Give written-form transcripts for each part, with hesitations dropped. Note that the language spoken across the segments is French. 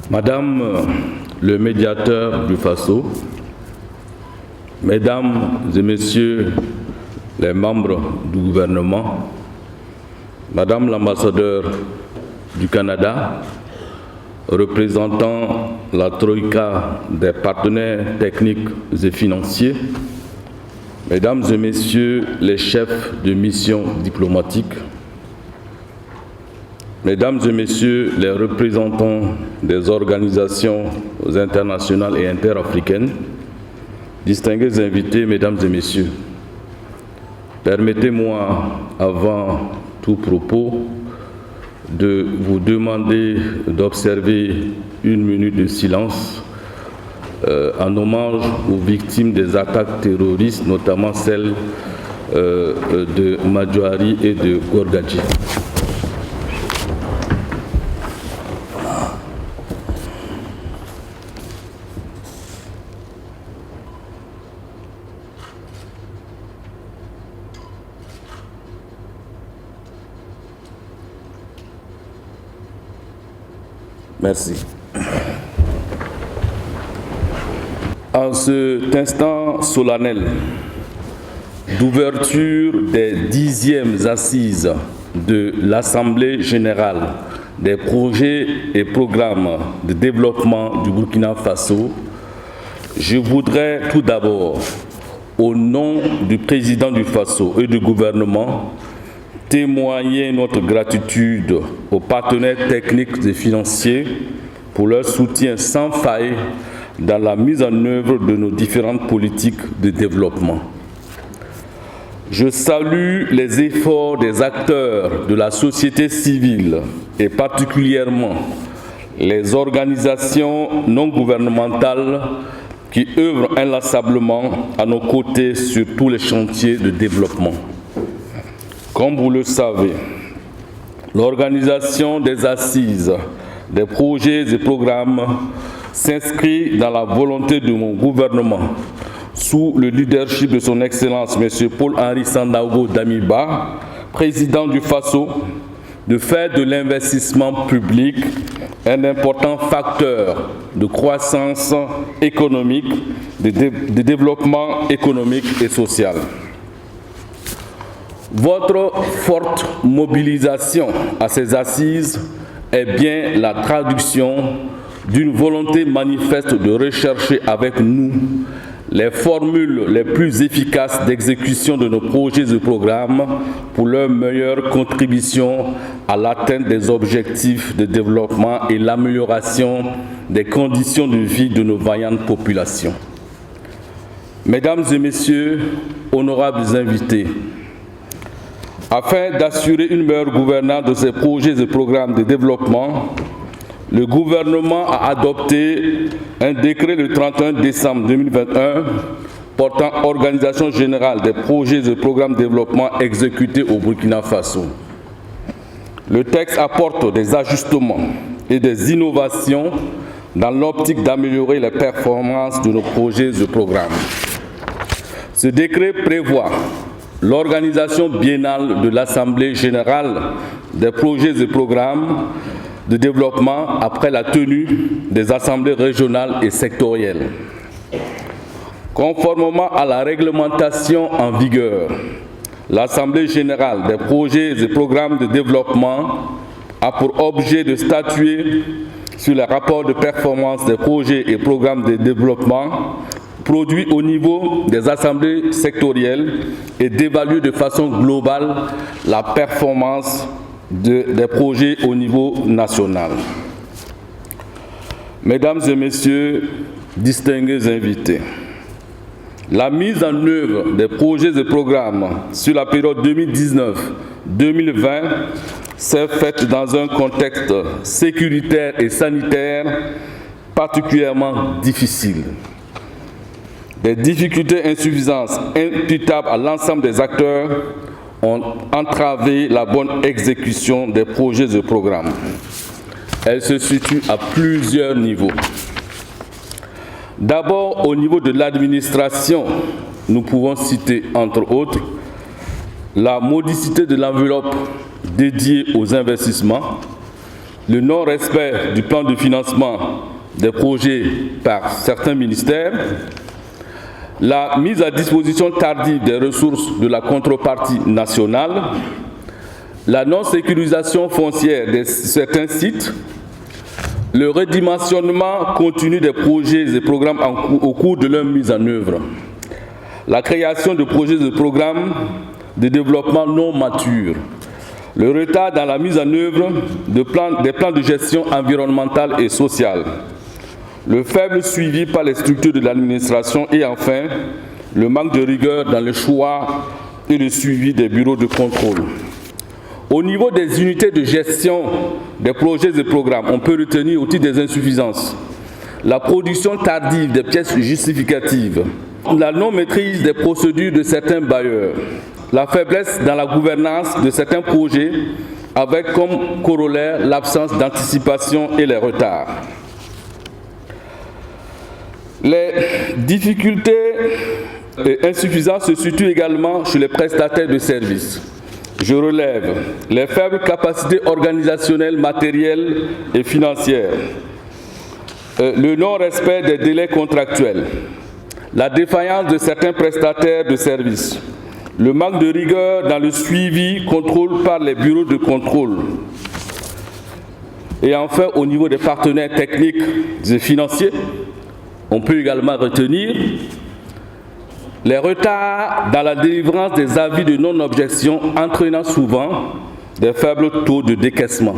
Madame le médiateur du Faso, Mesdames et Messieurs les membres du gouvernement, Madame l'ambassadeur du Canada, représentant la Troïka des partenaires techniques et financiers, Mesdames et Messieurs les chefs de mission diplomatique, Mesdames et Messieurs les représentants des organisations internationales et interafricaines, distingués invités, Mesdames et Messieurs, permettez-moi, avant tout propos, de vous demander d'observer une minute de silence en hommage aux victimes des attaques terroristes, notamment celles de Madjoari et de Gorgadji. Merci. En cet instant solennel d'ouverture des 10e assises de l'Assemblée générale des projets et programmes de développement du Burkina Faso, je voudrais tout d'abord, au nom du président du Faso et du gouvernement, témoigner notre gratitude aux partenaires techniques et financiers pour leur soutien sans faille dans la mise en œuvre de nos différentes politiques de développement. Je salue les efforts des acteurs de la société civile et particulièrement les organisations non gouvernementales qui œuvrent inlassablement à nos côtés sur tous les chantiers de développement. Comme vous le savez, l'organisation des assises, des projets et programmes s'inscrit dans la volonté de mon gouvernement, sous le leadership de son Excellence M. Paul-Henri Sandaogo Damiba, président du Faso, de faire de l'investissement public un important facteur de croissance économique, de développement économique et social. Votre forte mobilisation à ces assises est bien la traduction d'une volonté manifeste de rechercher avec nous les formules les plus efficaces d'exécution de nos projets et programmes pour leur meilleure contribution à l'atteinte des objectifs de développement et l'amélioration des conditions de vie de nos vaillantes populations. Mesdames et Messieurs, honorables invités, afin d'assurer une meilleure gouvernance de ces projets et programmes de développement, le gouvernement a adopté un décret le 31 décembre 2021 portant organisation générale des projets et programmes de développement exécutés au Burkina Faso. Le texte apporte des ajustements et des innovations dans l'optique d'améliorer les performances de nos projets et programmes. Ce décret prévoit l'organisation biennale de l'Assemblée générale des projets et programmes de développement après la tenue des assemblées régionales et sectorielles. Conformément à la réglementation en vigueur, l'Assemblée générale des projets et programmes de développement a pour objet de statuer sur les rapports de performance des projets et programmes de développement produits au niveau des assemblées sectorielles et d'évaluer de façon globale la performance des projets au niveau national. Mesdames et Messieurs, distingués invités, la mise en œuvre des projets et programmes sur la période 2019-2020 s'est faite dans un contexte sécuritaire et sanitaire particulièrement difficile. Des difficultés et insuffisances imputables à l'ensemble des acteurs ont entravé la bonne exécution des projets et programmes. Elle se situe à plusieurs niveaux. D'abord, au niveau de l'administration, nous pouvons citer, entre autres, la modicité de l'enveloppe dédiée aux investissements, le non-respect du plan de financement des projets par certains ministères, la mise à disposition tardive des ressources de la contrepartie nationale, la non-sécurisation foncière de certains sites, le redimensionnement continu des projets et programmes au cours de leur mise en œuvre, la création de projets et programmes de développement non matures, le retard dans la mise en œuvre des plans de gestion environnementale et sociale, le faible suivi par les structures de l'administration et enfin, le manque de rigueur dans le choix et le suivi des bureaux de contrôle. Au niveau des unités de gestion des projets et programmes, on peut retenir au titre des insuffisances la production tardive des pièces justificatives, la non-maîtrise des procédures de certains bailleurs, la faiblesse dans la gouvernance de certains projets avec comme corollaire l'absence d'anticipation et les retards. Les difficultés et insuffisances se situent également chez les prestataires de services. Je relève les faibles capacités organisationnelles, matérielles et financières, le non-respect des délais contractuels, la défaillance de certains prestataires de services, le manque de rigueur dans le suivi, contrôle par les bureaux de contrôle. Et enfin, au niveau des partenaires techniques et financiers, on peut également retenir les retards dans la délivrance des avis de non-objection entraînant souvent des faibles taux de décaissement,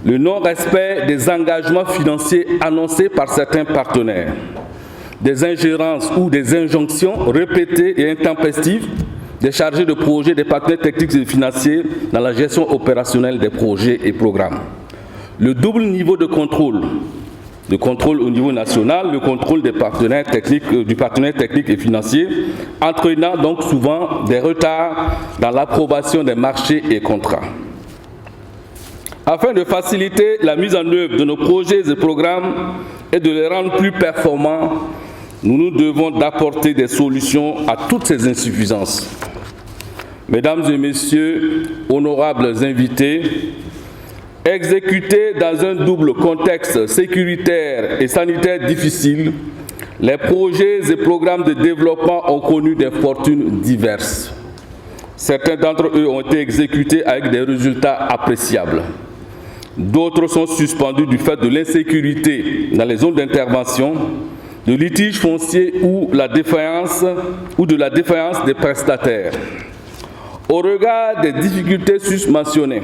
le non-respect des engagements financiers annoncés par certains partenaires, des ingérences ou des injonctions répétées et intempestives des chargés de projet, des partenaires techniques et financiers dans la gestion opérationnelle des projets et programmes. Le double niveau de contrôle au niveau national, le contrôle des partenaires techniques, du partenaire technique et financier, entraînant donc souvent des retards dans l'approbation des marchés et contrats. Afin de faciliter la mise en œuvre de nos projets et programmes et de les rendre plus performants, nous devons d'apporter des solutions à toutes ces insuffisances. Mesdames et messieurs, honorables invités, exécutés dans un double contexte sécuritaire et sanitaire difficile, les projets et programmes de développement ont connu des fortunes diverses. Certains d'entre eux ont été exécutés avec des résultats appréciables. D'autres sont suspendus du fait de l'insécurité dans les zones d'intervention, de litiges fonciers ou de la défaillance des prestataires. Au regard des difficultés susmentionnées,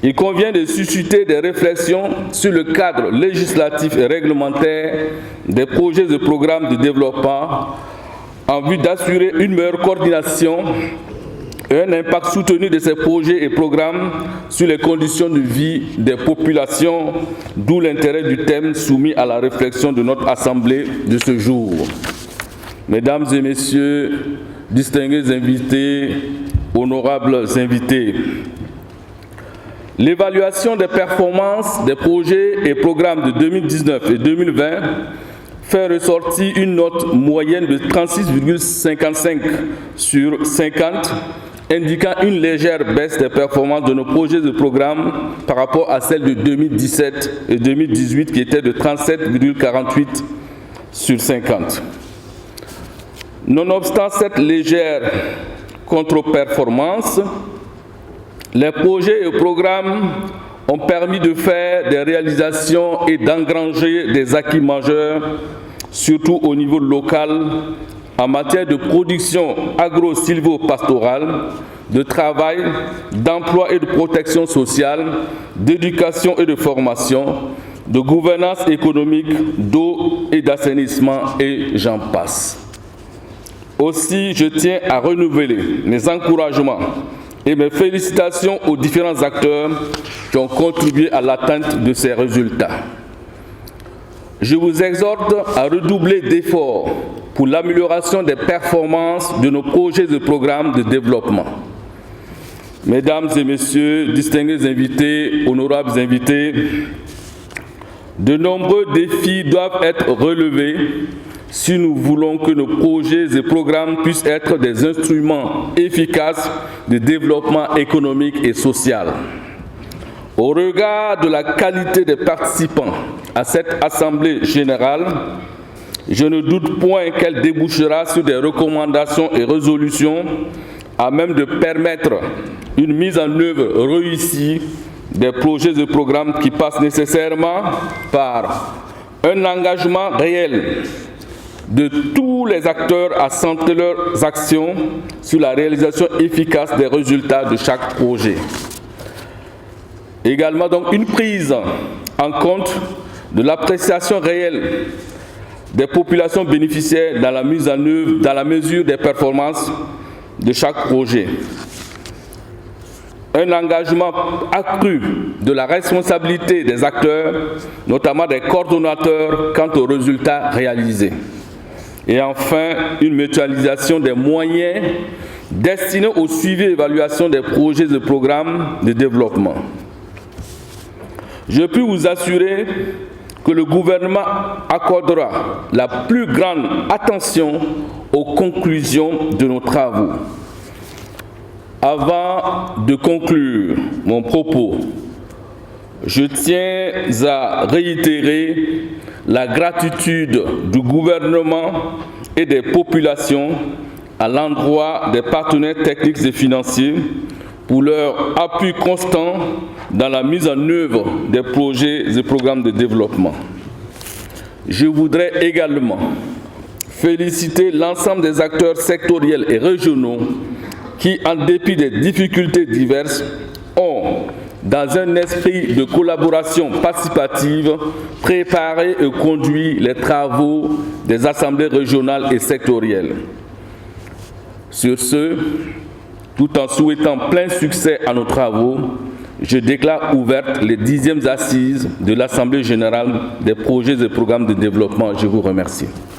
il convient de susciter des réflexions sur le cadre législatif et réglementaire des projets et programmes de développement en vue d'assurer une meilleure coordination et un impact soutenu de ces projets et programmes sur les conditions de vie des populations, d'où l'intérêt du thème soumis à la réflexion de notre Assemblée de ce jour. Mesdames et messieurs, distingués invités, honorables invités, l'évaluation des performances des projets et programmes de 2019 et 2020 fait ressortir une note moyenne de 36,55 sur 50, indiquant une légère baisse des performances de nos projets et programmes par rapport à celles de 2017 et 2018 qui étaient de 37,48 sur 50. Nonobstant cette légère contre-performance, les projets et programmes ont permis de faire des réalisations et d'engranger des acquis majeurs, surtout au niveau local, en matière de production agro-silvo-pastorale, de travail, d'emploi et de protection sociale, d'éducation et de formation, de gouvernance économique, d'eau et d'assainissement, et j'en passe. Aussi, je tiens à renouveler mes encouragements et mes félicitations aux différents acteurs qui ont contribué à l'atteinte de ces résultats. Je vous exhorte à redoubler d'efforts pour l'amélioration des performances de nos projets et programmes de développement. Mesdames et messieurs, distingués invités, honorables invités, de nombreux défis doivent être relevés si nous voulons que nos projets et programmes puissent être des instruments efficaces de développement économique et social. Au regard de la qualité des participants à cette Assemblée générale, je ne doute point qu'elle débouchera sur des recommandations et résolutions à même de permettre une mise en œuvre réussie des projets et programmes qui passent nécessairement par un engagement réel de tous les acteurs à centrer leurs actions sur la réalisation efficace des résultats de chaque projet. Également donc une prise en compte de l'appréciation réelle des populations bénéficiaires dans la mise en œuvre, dans la mesure des performances de chaque projet. Un engagement accru de la responsabilité des acteurs, notamment des coordonnateurs, quant aux résultats réalisés. Et enfin, une mutualisation des moyens destinés au suivi et évaluation des projets et programmes de développement. Je puis vous assurer que le gouvernement accordera la plus grande attention aux conclusions de nos travaux. Avant de conclure mon propos, je tiens à réitérer la gratitude du gouvernement et des populations à l'endroit des partenaires techniques et financiers pour leur appui constant dans la mise en œuvre des projets et programmes de développement. Je voudrais également féliciter l'ensemble des acteurs sectoriels et régionaux qui, en dépit des difficultés diverses, ont, dans un esprit de collaboration participative, préparé et conduit les travaux des assemblées régionales et sectorielles. Sur ce, tout en souhaitant plein succès à nos travaux, je déclare ouvertes les 10e assises de l'Assemblée générale des projets et programmes de développement. Je vous remercie.